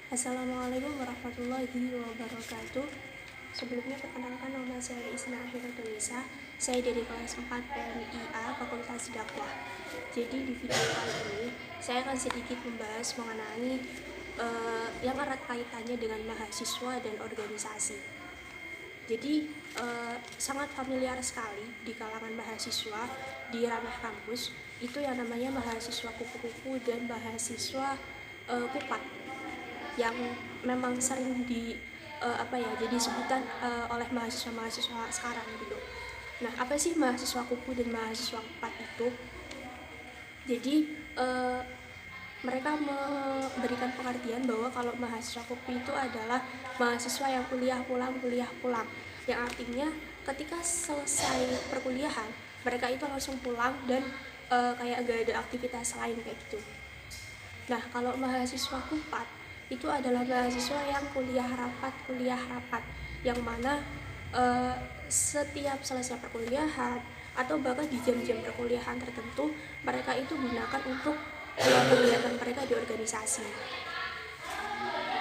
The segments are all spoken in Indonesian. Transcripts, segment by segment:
Assalamualaikum warahmatullahi wabarakatuh. Sebelumnya perkenalkan, nama saya Isna Akhiratunisa. Saya dari kelas 4 PMIA Fakultas Dakwah. Jadi di video kali ini saya akan sedikit membahas mengenai yang erat kaitannya dengan mahasiswa dan organisasi. Jadi sangat familiar sekali di kalangan mahasiswa di ranah kampus itu yang namanya mahasiswa kupu-kupu dan mahasiswa kupat, yang memang sering jadi sebutan oleh mahasiswa sekarang gitu. Nah, apa sih mahasiswa kupu dan mahasiswa kupat itu? Jadi mereka memberikan pengertian bahwa kalau mahasiswa kupu itu adalah mahasiswa yang kuliah pulang, yang artinya ketika selesai perkuliahan mereka itu langsung pulang dan kayak gak ada aktivitas lain kayak gitu. Nah, kalau mahasiswa kupat itu adalah mahasiswa yang kuliah rapat, yang mana setiap selesai perkuliahan atau bahkan di jam-jam perkuliahan tertentu mereka itu gunakan untuk kegiatan mereka di organisasi.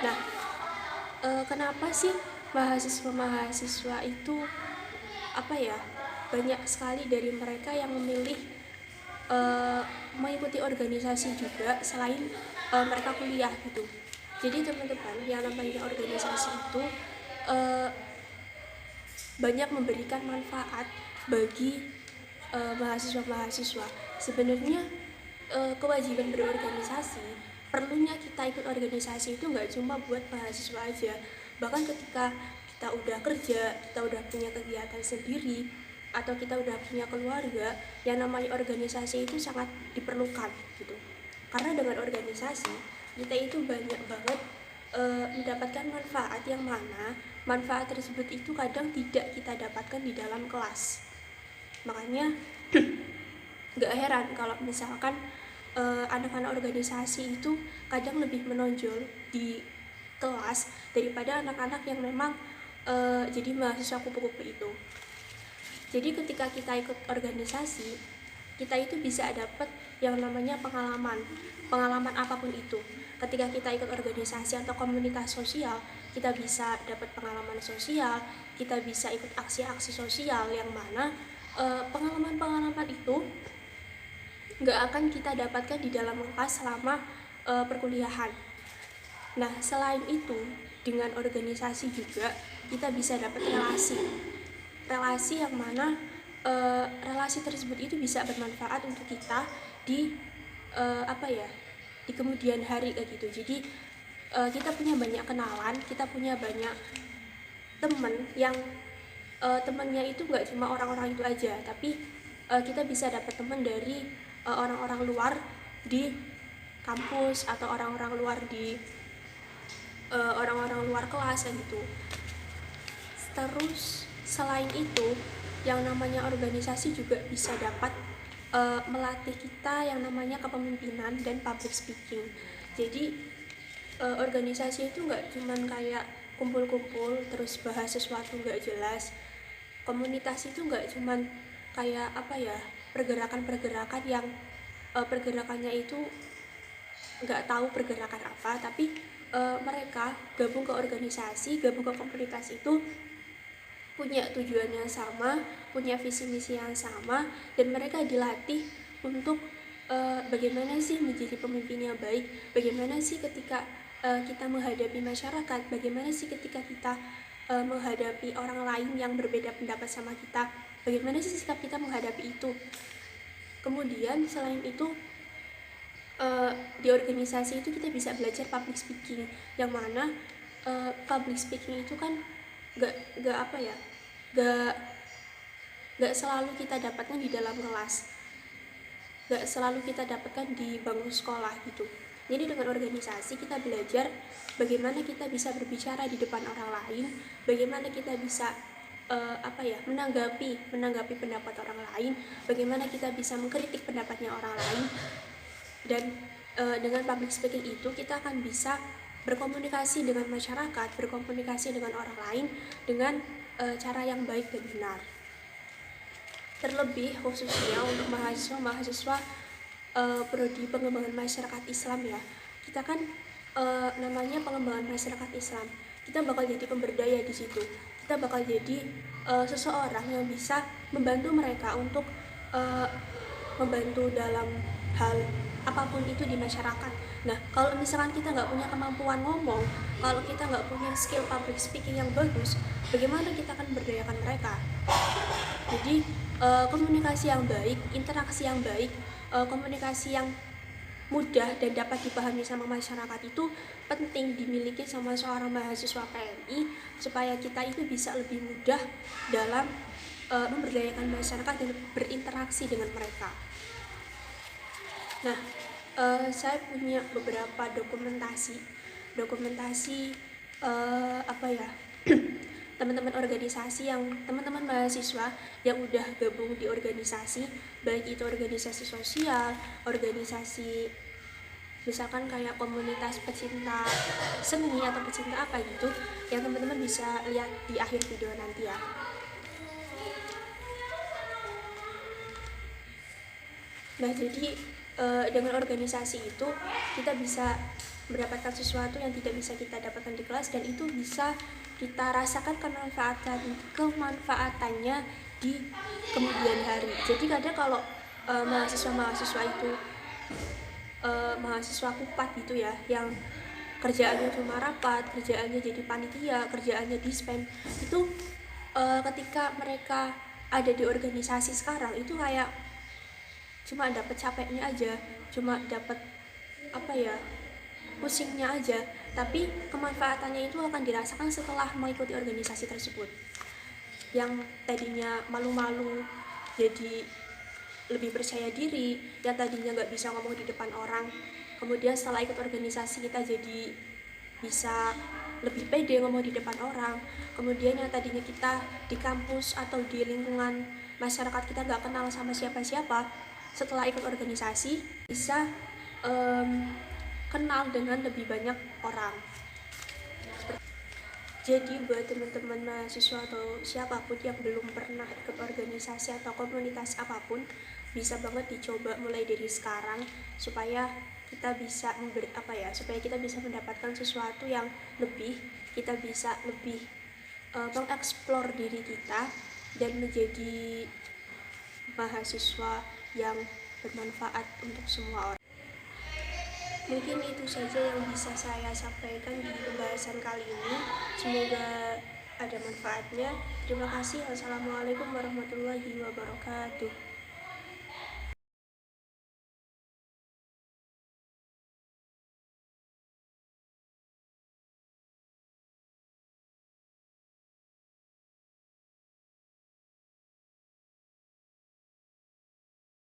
Nah, kenapa sih mahasiswa itu banyak sekali dari mereka yang memilih mengikuti organisasi juga selain mereka kuliah gitu. Jadi teman-teman, yang namanya organisasi itu banyak memberikan manfaat bagi mahasiswa-mahasiswa. Sebenarnya kewajiban berorganisasi, perlunya kita ikut organisasi itu nggak cuma buat mahasiswa aja. Bahkan ketika kita udah kerja, kita udah punya kegiatan sendiri, atau kita udah punya keluarga, yang namanya organisasi itu sangat diperlukan gitu. Karena dengan organisasi kita itu banyak banget mendapatkan manfaat, yang mana manfaat tersebut itu kadang tidak kita dapatkan di dalam kelas. Makanya gak heran kalau misalkan anak-anak organisasi itu kadang lebih menonjol di kelas daripada anak-anak yang memang jadi mahasiswa kupu-kupu itu. Jadi ketika kita ikut organisasi, kita itu bisa dapat yang namanya pengalaman apapun itu. Ketika kita ikut organisasi atau komunitas sosial, kita bisa dapat pengalaman sosial, kita bisa ikut aksi-aksi sosial, yang mana pengalaman-pengalaman itu nggak akan kita dapatkan di dalam kelas selama perkuliahan. Nah, selain itu, dengan organisasi juga kita bisa dapat relasi yang mana relasi tersebut itu bisa bermanfaat untuk kita di di kemudian hari kayak gitu. Jadi kita punya banyak kenalan, kita punya banyak teman yang temannya itu nggak cuma orang-orang itu aja, tapi kita bisa dapat teman dari orang-orang luar di kampus atau orang-orang luar di orang-orang luar kelas gitu. Terus selain itu, yang namanya organisasi juga bisa dapat melatih kita yang namanya kepemimpinan dan public speaking. Jadi organisasi itu nggak cuman kayak kumpul-kumpul terus bahas sesuatu nggak jelas. Komunitas itu nggak cuman kayak pergerakan-pergerakan yang pergerakannya itu nggak tahu pergerakan apa, tapi mereka gabung ke organisasi, gabung ke komunitas itu punya tujuan yang sama, punya visi misi yang sama, dan mereka dilatih untuk bagaimana sih menjadi pemimpin yang baik, bagaimana sih ketika kita menghadapi masyarakat, bagaimana sih ketika kita menghadapi orang lain yang berbeda pendapat sama kita, bagaimana sih sikap kita menghadapi itu. Kemudian selain itu di organisasi itu kita bisa belajar public speaking, yang mana public speaking itu kan gak selalu kita dapatkan di dalam kelas, gak selalu kita dapatkan di bangku sekolah gitu. Jadi dengan organisasi kita belajar bagaimana kita bisa berbicara di depan orang lain, bagaimana kita bisa menanggapi pendapat orang lain, bagaimana kita bisa mengkritik pendapatnya orang lain. Dan dengan public speaking itu kita akan bisa berkomunikasi dengan masyarakat, berkomunikasi dengan orang lain dengan cara yang baik dan benar. Terlebih khususnya untuk mahasiswa prodi pengembangan masyarakat Islam ya, kita kan namanya pengembangan masyarakat Islam. Kita bakal jadi pemberdaya di situ. Kita bakal jadi seseorang yang bisa membantu mereka untuk membantu dalam hal apapun itu di masyarakat. Nah, kalau misalkan kita nggak punya kemampuan ngomong, kalau kita nggak punya skill public speaking yang bagus, bagaimana kita akan memberdayakan mereka? Jadi komunikasi yang baik, interaksi yang baik, komunikasi yang mudah dan dapat dipahami sama masyarakat itu penting dimiliki sama seorang mahasiswa PMI supaya kita itu bisa lebih mudah dalam memberdayakan masyarakat dan berinteraksi dengan mereka. Nah, saya punya beberapa dokumentasi apa ya teman-teman organisasi yang teman-teman mahasiswa yang udah gabung di organisasi, baik itu organisasi sosial, organisasi misalkan kayak komunitas pecinta seni atau pecinta apa gitu, yang teman-teman bisa lihat di akhir video nanti ya. Nah, jadi dengan organisasi itu kita bisa mendapatkan sesuatu yang tidak bisa kita dapatkan di kelas, dan itu bisa kita rasakan kemanfaatannya di kemudian hari. Jadi kadang kalau mahasiswa itu mahasiswa kupat gitu ya, yang kerjaannya cuma rapat, kerjaannya jadi panitia, kerjaannya dispen, itu ketika mereka ada di organisasi sekarang itu kayak cuma dapat capeknya aja, cuma dapat pusingnya aja, tapi kemanfaatannya itu akan dirasakan setelah mengikuti organisasi tersebut. Yang tadinya malu-malu jadi lebih percaya diri, yang tadinya nggak bisa ngomong di depan orang, kemudian setelah ikut organisasi kita jadi bisa lebih pede ngomong di depan orang. Kemudian yang tadinya kita di kampus atau di lingkungan masyarakat kita nggak kenal sama siapa-siapa, setelah ikut organisasi bisa kenal dengan lebih banyak orang. Jadi buat teman-teman mahasiswa atau siapapun yang belum pernah ikut organisasi atau komunitas apapun, bisa banget dicoba mulai dari sekarang supaya kita bisa supaya kita bisa mendapatkan sesuatu yang lebih, kita bisa lebih mengeksplor diri kita dan menjadi mahasiswa yang bermanfaat untuk semua orang. Mungkin itu saja yang bisa saya sampaikan di pembahasan kali ini. Semoga ada manfaatnya. Terima kasih. Wassalamualaikum warahmatullahi wabarakatuh.